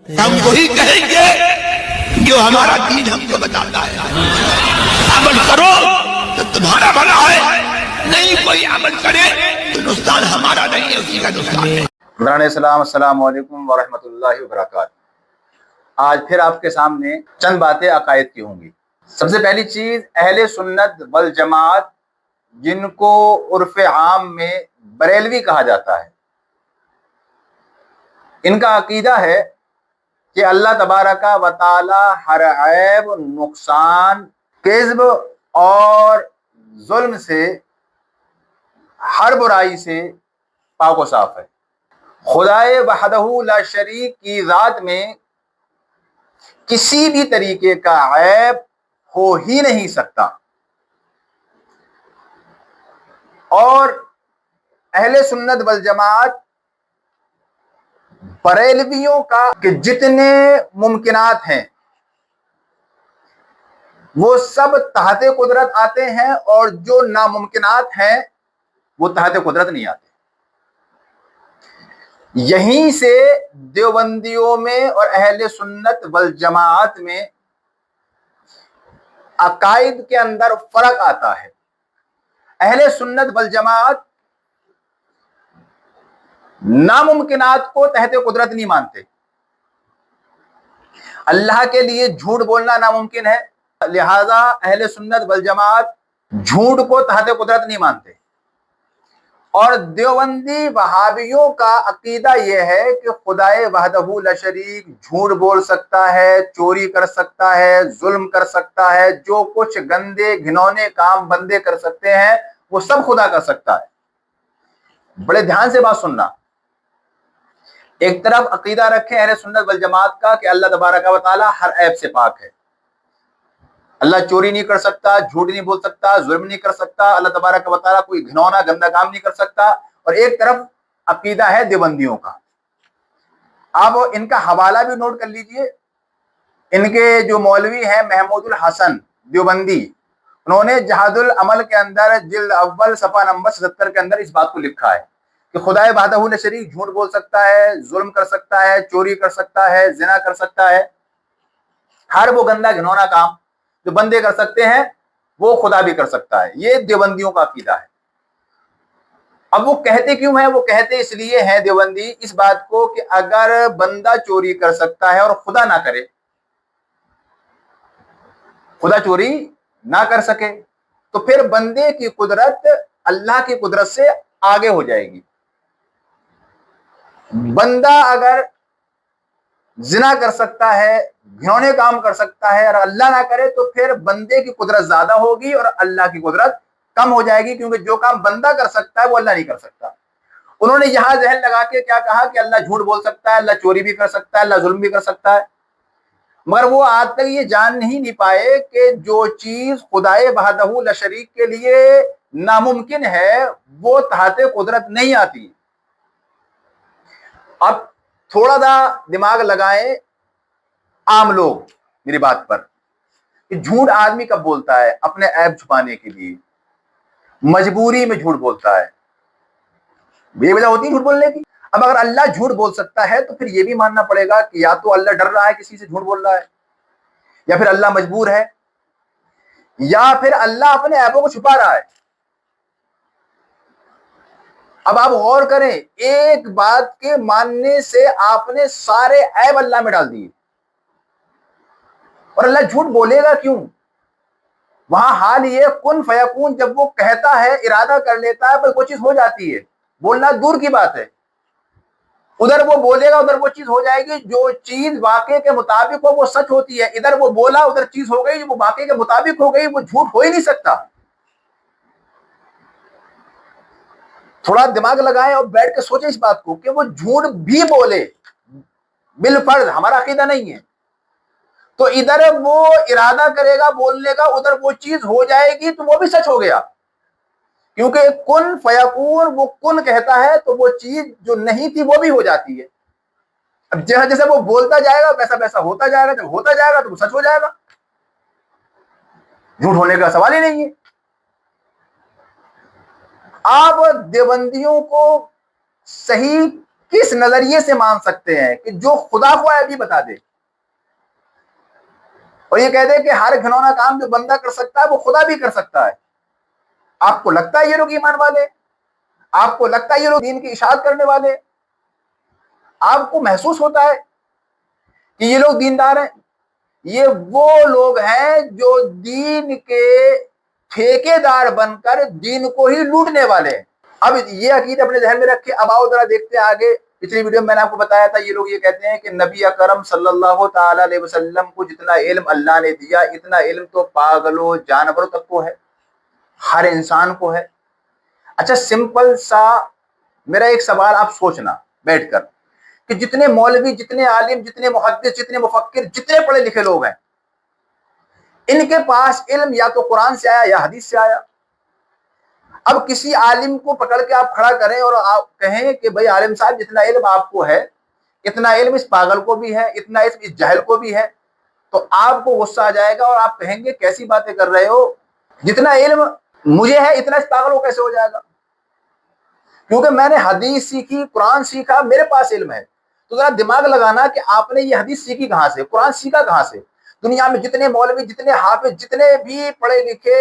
ہم وہی کہیں گے جو ہمارا دین ہم کو بتاتا ہے. عمل کرو تو تمہارا بھلا ہے، نہیں کوئی عمل کرے تو نقصان ہمارا نہیں ہے، اسی کا نقصان ہے. برادران اسلام، السلام علیکم ورحمۃ اللہ وبرکاتہ. آج پھر آپ کے سامنے چند باتیں عقائد کی ہوں گی. سب سے پہلی چیز، اہل سنت والجماعت جن کو عرف عام میں بریلوی کہا جاتا ہے، ان کا عقیدہ ہے کہ اللہ تبارک و تعالی ہر عیب، نقصان، کذب اور ظلم سے، ہر برائی سے پاک و صاف ہے. خدائے وحدہ لا شریک کی ذات میں کسی بھی طریقے کا عیب ہو ہی نہیں سکتا. اور اہل سنت والجماعت بریلویوں کا کہ جتنے ممکنات ہیں وہ سب تحت قدرت آتے ہیں، اور جو ناممکنات ہیں وہ تحت قدرت نہیں آتے. یہیں سے دیوبندیوں میں اور اہل سنت والجماعت میں عقائد کے اندر فرق آتا ہے. اہل سنت والجماعت ناممکنات کو تحت قدرت نہیں مانتے. اللہ کے لیے جھوٹ بولنا ناممکن ہے، لہذا اہل سنت والجماعت جھوٹ کو تحت قدرت نہیں مانتے. اور دیوبندی وہابیوں کا عقیدہ یہ ہے کہ خدائے وحدہ لا شریک جھوٹ بول سکتا ہے، چوری کر سکتا ہے، ظلم کر سکتا ہے، جو کچھ گندے گھنونے کام بندے کر سکتے ہیں وہ سب خدا کر سکتا ہے. بڑے دھیان سے بات سننا. ایک طرف عقیدہ رکھیں اہل سنت والجماعت کا کہ اللہ تبارک و تعالی ہر عیب سے پاک ہے. اللہ چوری نہیں کر سکتا، جھوٹ نہیں بول سکتا، ظلم نہیں کر سکتا، اللہ تبارک و تعالیٰ کوئی گھنونا گندا کام نہیں کر سکتا. اور ایک طرف عقیدہ ہے دیوبندیوں کا. آپ ان کا حوالہ بھی نوٹ کر لیجئے. ان کے جو مولوی ہیں محمود الحسن دیوبندی، انہوں نے جہاد العمل کے اندر جلد اول صفحہ نمبر 77 کے اندر اس بات کو لکھا ہے کہ خدائے وحدہ لا شریک جھوٹ بول سکتا ہے، ظلم کر سکتا ہے، چوری کر سکتا ہے، زنا کر سکتا ہے. ہر وہ گندا گھنونا کام جو بندے کر سکتے ہیں وہ خدا بھی کر سکتا ہے. یہ دیوبندیوں کا عقیدہ ہے. اب وہ کہتے کیوں ہیں؟ وہ کہتے اس لیے ہیں دیوبندی اس بات کو کہ اگر بندہ چوری کر سکتا ہے اور خدا نہ کرے، خدا چوری نہ کر سکے، تو پھر بندے کی قدرت اللہ کی قدرت سے آگے ہو جائے گی. بندہ اگر زنا کر سکتا ہے، گھنونے کام کر سکتا ہے، اور اللہ نہ کرے تو پھر بندے کی قدرت زیادہ ہوگی اور اللہ کی قدرت کم ہو جائے گی، کیونکہ جو کام بندہ کر سکتا ہے وہ اللہ نہیں کر سکتا. انہوں نے یہاں ذہن لگا کے کیا کہا کہ اللہ جھوٹ بول سکتا ہے، اللہ چوری بھی کر سکتا ہے، اللہ ظلم بھی کر سکتا ہے. مگر وہ آج تک یہ جان نہیں پائے کہ جو چیز خدائے وحدہ لا شریک کے لیے ناممکن ہے وہ تحت قدرت نہیں آتی. اب تھوڑا سا دماغ لگائیں عام لوگ میری بات پر، کہ جھوٹ آدمی کب بولتا ہے؟ اپنے عیب چھپانے کے لیے، مجبوری میں جھوٹ بولتا ہے، بے وجہ ہوتی ہے جھوٹ بولنے کی. اب اگر اللہ جھوٹ بول سکتا ہے تو پھر یہ بھی ماننا پڑے گا کہ یا تو اللہ ڈر رہا ہے کسی سے جھوٹ بول رہا ہے، یا پھر اللہ مجبور ہے، یا پھر اللہ اپنے عیبوں کو چھپا رہا ہے. اب آپ غور کریں، ایک بات کے ماننے سے آپ نے سارے عیب اللہ میں ڈال دیے. اور اللہ جھوٹ بولے گا کیوں؟ وہاں حال یہ کن فیکون، جب وہ کہتا ہے، ارادہ کر لیتا ہے، پر کوئی چیز ہو جاتی ہے. بولنا دور کی بات ہے، ادھر وہ بولے گا ادھر وہ چیز ہو جائے گی. جو چیز واقعے کے مطابق ہو وہ سچ ہوتی ہے. ادھر وہ بولا ادھر چیز ہو گئی، وہ واقعے کے مطابق ہو گئی، وہ جھوٹ ہو ہی نہیں سکتا. تھوڑا دماغ لگائیں اور بیٹھ کے سوچیں اس بات کو کہ وہ جھوٹ بھی بولے بالفرض، ہمارا عقیدہ نہیں ہے، تو ادھر وہ ارادہ کرے گا بولنے کا، ادھر وہ چیز ہو جائے گی تو وہ بھی سچ ہو گیا. کیونکہ کن فیکون، وہ کن کہتا ہے تو وہ چیز جو نہیں تھی وہ بھی ہو جاتی ہے. اب جیسے وہ بولتا جائے گا ویسا ویسا ہوتا جائے گا، جب ہوتا جائے گا تو وہ سچ ہو جائے گا. جھوٹ ہونے کا سوال ہی نہیں ہے. آپ دیوبندیوں کو صحیح کس نظریے سے مان سکتے ہیں کہ جو خدا کو ہے ابھی بتا دے اور یہ کہہ دے کہ ہر گھنونا کام جو بندہ کر سکتا ہے وہ خدا بھی کر سکتا ہے؟ آپ کو لگتا ہے یہ لوگ ایمان والے؟ آپ کو لگتا ہے یہ لوگ دین کی اشاعت کرنے والے؟ آپ کو محسوس ہوتا ہے کہ یہ لوگ دیندار ہیں؟ یہ وہ لوگ ہیں جو دین کے ٹھیکیدار بن کر دین کو ہی لوٹنے والے ہیں۔ اب یہ عقیدہ اپنے ذہن میں رکھے، اب آؤ ذرا دیکھتے ہیں آگے۔ پچھلی ویڈیو میں میں نے آپ کو بتایا تھا یہ لوگ یہ کہتے ہیں کہ نبی اکرم صلی اللہ تعالی علیہ وسلم کو جتنا علم اللہ نے دیا اتنا علم تو پاگلوں جانوروں تک کو ہے، ہر انسان کو ہے۔ اچھا سمپل سا میرا ایک سوال آپ سوچنا بیٹھ کر کہ جتنے مولوی، جتنے عالم، جتنے محدث، جتنے مفکر، جتنے پڑھے لکھے لوگ ہیں، ان کے پاس علم یا تو قرآن سے آیا یا حدیث سے آیا۔ اب کسی عالم کو پکڑ کے آپ کھڑا کریں اور آپ کہیں کہ بھئی عالم صاحب جتنا علم آپ کو ہے اتنا علم اس پاگل کو بھی ہے، اتنا علم اس جاہل کو بھی ہے، تو آپ کو غصہ آ جائے گا اور آپ کہیں گے کیسی باتیں کر رہے ہو، جتنا علم مجھے ہے اتنا اس پاگل کو کیسے ہو جائے گا؟ کیونکہ میں نے حدیث سیکھی، قرآن سیکھا، میرے پاس علم ہے۔ تو ذرا دماغ لگانا کہ آپ نے یہ حدیث سیکھی کہاں سے، قرآن سیکھا کہاں سے؟ دنیا میں جتنے مولوی، جتنے حافظ، جتنے بھی پڑھے لکھے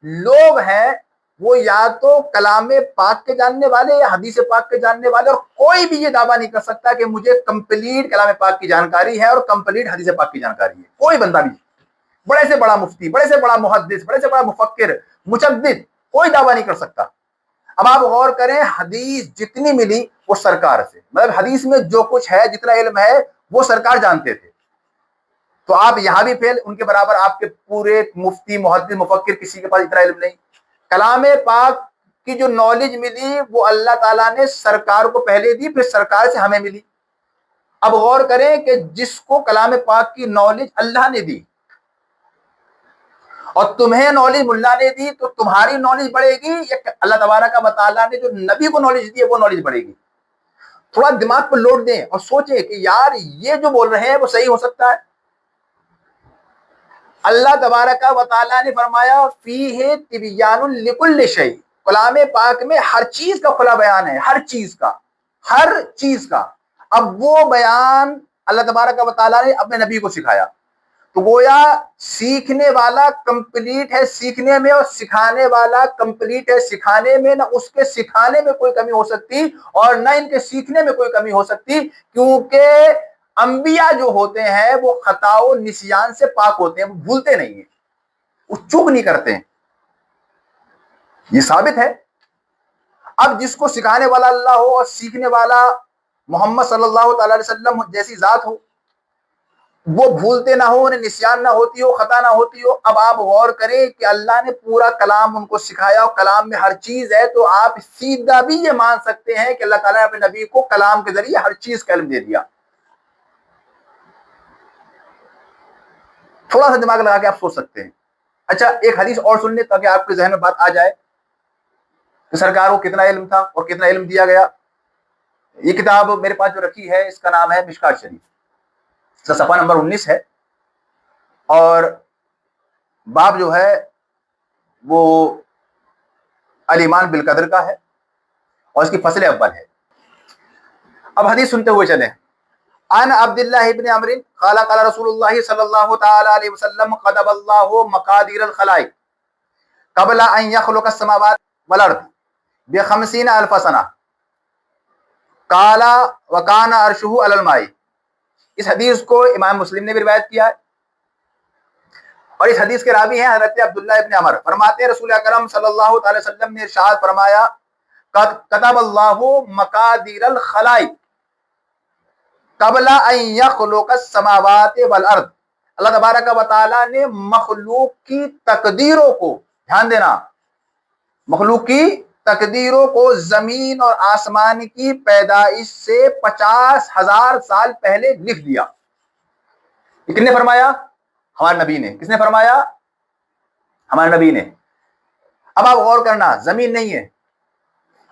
لوگ ہیں وہ یا تو کلام پاک کے جاننے والے یا حدیث پاک کے جاننے والے، اور کوئی بھی یہ دعویٰ نہیں کر سکتا کہ مجھے کمپلیٹ کلام پاک کی جانکاری ہے اور کمپلیٹ حدیث پاک کی جانکاری ہے۔ کوئی بندہ بھی، بڑے سے بڑا مفتی، بڑے سے بڑا محدث، بڑے سے بڑا مفکر، مجدد، کوئی دعویٰ نہیں کر سکتا۔ اب آپ غور کریں، حدیث جتنی ملی وہ سرکار سے، مطلب حدیث میں جو کچھ ہے، جتنا علم ہے وہ سرکار جانتے تھے۔ تو آپ یہاں بھی فیل، ان کے برابر آپ کے پورے مفتی، محدث، مفکر کسی کے پاس اتنا علم نہیں۔ کلام پاک کی جو نالج ملی وہ اللہ تعالیٰ نے سرکار کو پہلے دی، پھر سرکار سے ہمیں ملی۔ اب غور کریں کہ جس کو کلام پاک کی نالج اللہ نے دی اور تمہیں نالج ملا نے دی، تو تمہاری نالج بڑھے گی یا اللہ تبارک و تعالیٰ نے جو نبی کو نالج دی ہے وہ نالج بڑھے گی؟ تھوڑا دماغ پر لوڈ دیں اور سوچیں کہ یار یہ جو بول رہے ہیں وہ صحیح ہو سکتا ہے۔ اللہ تبارک و تعالیٰ نے فرمایا فیہ تبیان لکل شیء، کلام پاک میں ہر چیز کا کھلا بیان ہے، ہر چیز کا، ہر چیز کا۔ اب وہ بیان اللہ تبارک و تعالیٰ نے اپنے نبی کو سکھایا، تو گویا سیکھنے والا کمپلیٹ ہے سیکھنے میں اور سکھانے والا کمپلیٹ ہے سکھانے میں۔ نہ اس کے سکھانے میں کوئی کمی ہو سکتی اور نہ ان کے سیکھنے میں کوئی کمی ہو سکتی، کیونکہ انبیاء جو ہوتے ہیں وہ خطا و نسیان سے پاک ہوتے ہیں، وہ بھولتے نہیں ہیں، وہ چوک نہیں کرتے ہیں، یہ ثابت ہے۔ اب جس کو سکھانے والا اللہ ہو اور سیکھنے والا محمد صلی اللہ تعالی علیہ وسلم جیسی ذات ہو، وہ بھولتے نہ ہو، انہیں نسیان نہ ہوتی ہو، خطا نہ ہوتی ہو۔ اب آپ غور کریں کہ اللہ نے پورا کلام ان کو سکھایا اور کلام میں ہر چیز ہے، تو آپ سیدھا بھی یہ مان سکتے ہیں کہ اللہ تعالیٰ نے اپنے نبی کو کلام کے ذریعے ہر چیز کا علم دے دیا۔ تھوڑا سا دماغ لگا کے آپ سوچ سکتے ہیں۔ اچھا ایک حدیث اور سن لیں تاکہ آپ کے ذہن میں بات آ جائے کہ سرکار کو کتنا علم تھا اور کتنا علم دیا گیا۔ یہ کتاب میرے پاس جو رکھی ہے اس کا نام ہے مشکات شریف، صفحہ نمبر 19 ہے، اور باب جو ہے وہ الایمان بالقدر کا ہے اور اس کی فصل اول ہے۔ اب حدیث سنتے ہوئے چلیں۔ عن عبداللہ ابن عمر قال قال رسول اللہ صلی اللہ تعالی علیہ وسلم قدب اللہ مقادیر الخلائق قبل ان يخلق السماوات والارض ب50 الف سنہ قال وكان عرشه على الماء۔ اس حدیث کو امام مسلم نے بھی روایت کیا ہے، اور اس حدیث کے راوی ہیں حضرت عبداللہ ابن عمر۔ فرماتے ہیں رسول اکرم صلی اللہ تعالی وسلم نے ارشاد فرمایا کتب اللہ مقادیر الخلائق قبل ان يخلق السماوات والارض۔ اللہ تبارک و تعالیٰ نے مخلوق کی تقدیروں کو، دھیان دینا، مخلوق کی تقدیروں کو زمین اور آسمان کی پیدائش سے 50,000 سال پہلے لکھ دیا۔ یہ کس نے فرمایا؟ ہمارے نبی نے۔ کس نے فرمایا؟ ہمارے نبی نے۔ اب آپ غور کرنا، زمین نہیں ہے،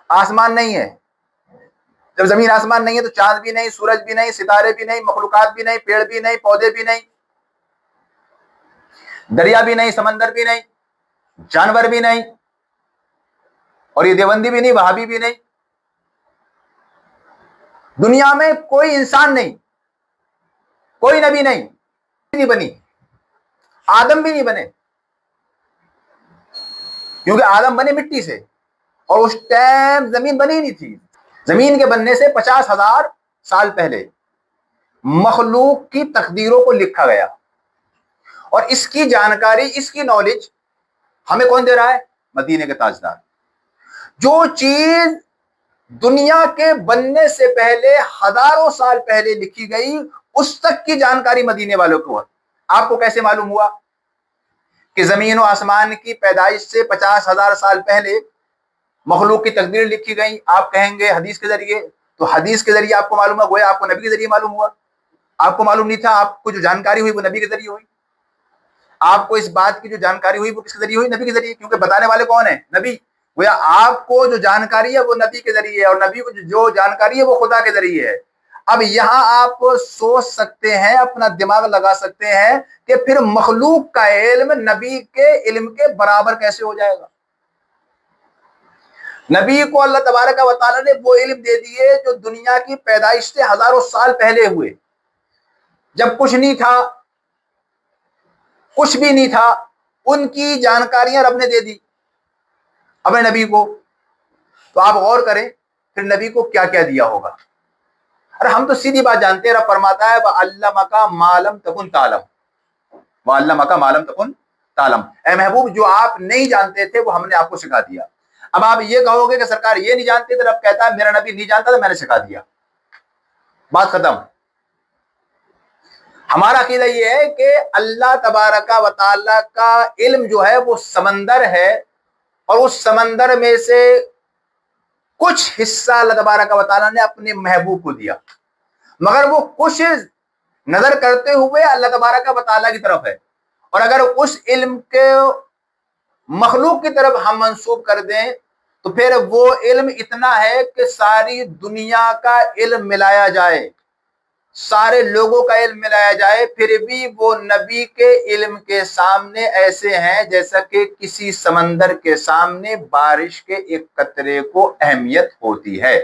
آسمان نہیں ہے۔ جب زمین آسمان نہیں ہے تو چاند بھی نہیں، سورج بھی نہیں، ستارے بھی نہیں، مخلوقات بھی نہیں، پیڑ بھی نہیں، پودے بھی نہیں، دریا بھی نہیں، سمندر بھی نہیں، جانور بھی نہیں، اور یہ دیوبندی بھی نہیں، وہابی بھی نہیں۔ دنیا میں کوئی انسان نہیں، کوئی نبی نہیں بنی، آدم بھی نہیں بنے، کیونکہ آدم بنے مٹی سے، اور اس ٹائم زمین بنی نہیں تھی۔ زمین کے بننے سے 50,000 سال پہلے مخلوق کی تقدیروں کو لکھا گیا، اور اس کی جانکاری، اس کی نالج ہمیں کون دے رہا ہے؟ مدینے کے تاجدار۔ جو چیز دنیا کے بننے سے پہلے ہزاروں سال پہلے لکھی گئی، اس تک کی جانکاری مدینے والوں کو ہے۔ آپ کو کیسے معلوم ہوا کہ زمین و آسمان کی پیدائش سے 50,000 سال پہلے مخلوق کی تقدیر لکھی گئی؟ آپ کہیں گے حدیث کے ذریعے، تو حدیث کے ذریعے آپ کو معلوم ہوا، گویا آپ کو نبی کے ذریعے معلوم ہوا۔ آپ کو معلوم نہیں تھا، آپ کو جو جانکاری ہوئی وہ نبی کے ذریعے ہوئی۔ آپ کو اس بات کی جو جانکاری ہوئی وہ کس کے ذریعے ہوئی؟ نبی کے ذریعے، کیونکہ بتانے والے کون ہیں؟ نبی۔ گویا آپ کو جو جانکاری ہے وہ نبی کے ذریعے ہے، اور نبی کو جو جانکاری ہے وہ خدا کے ذریعے ہے۔ اب یہاں آپ سوچ سکتے ہیں، اپنا دماغ لگا سکتے ہیں کہ پھر مخلوق کا علم نبی کے علم کے برابر کیسے ہو جائے گا؟ نبی کو اللہ تبارک و تعالیٰ نے وہ علم دے دیے جو دنیا کی پیدائش سے ہزاروں سال پہلے ہوئے، جب کچھ نہیں تھا، کچھ بھی نہیں تھا، ان کی جانکاریاں رب نے دے دی اپنے نبی کو۔ تو آپ غور کریں پھر نبی کو کیا کیا دیا ہوگا۔ ارے ہم تو سیدھی بات جانتے ہیں، رب فرماتا ہے وَعَلَّمَكَ مَا لَمْ تَكُنْ تَعْلَمْ، وَعَلَّمَكَ مَا لَمْ تَكُنْ تَعْلَمْ۔ اے محبوب، جو آپ نہیں جانتے تھے وہ ہم نے آپ کو سکھا دیا۔ اب آپ یہ کہو گے کہ سرکار یہ نہیں جانتے، تو رب کہتا ہے میرا نبی نہیں جانتا تھا، میں نے سکھا دیا، بات ختم۔ ہمارا عقیدہ یہ ہے کہ اللہ تبارک و تعالیٰ کا علم جو ہے وہ سمندر ہے، اور اس سمندر میں سے کچھ حصہ اللہ تبارک و تعالیٰ نے اپنے محبوب کو دیا، مگر وہ کچھ نظر کرتے ہوئے اللہ تبارک و تعالیٰ کی طرف ہے۔ اور اگر اس علم کے مخلوق کی طرف ہم منسوب کر دیں تو پھر وہ علم اتنا ہے کہ ساری دنیا کا علم ملایا جائے، سارے لوگوں کا علم ملایا جائے، پھر بھی وہ نبی کے علم کے سامنے ایسے ہیں جیسا کہ کسی سمندر کے سامنے بارش کے ایک قطرے کو اہمیت ہوتی ہے۔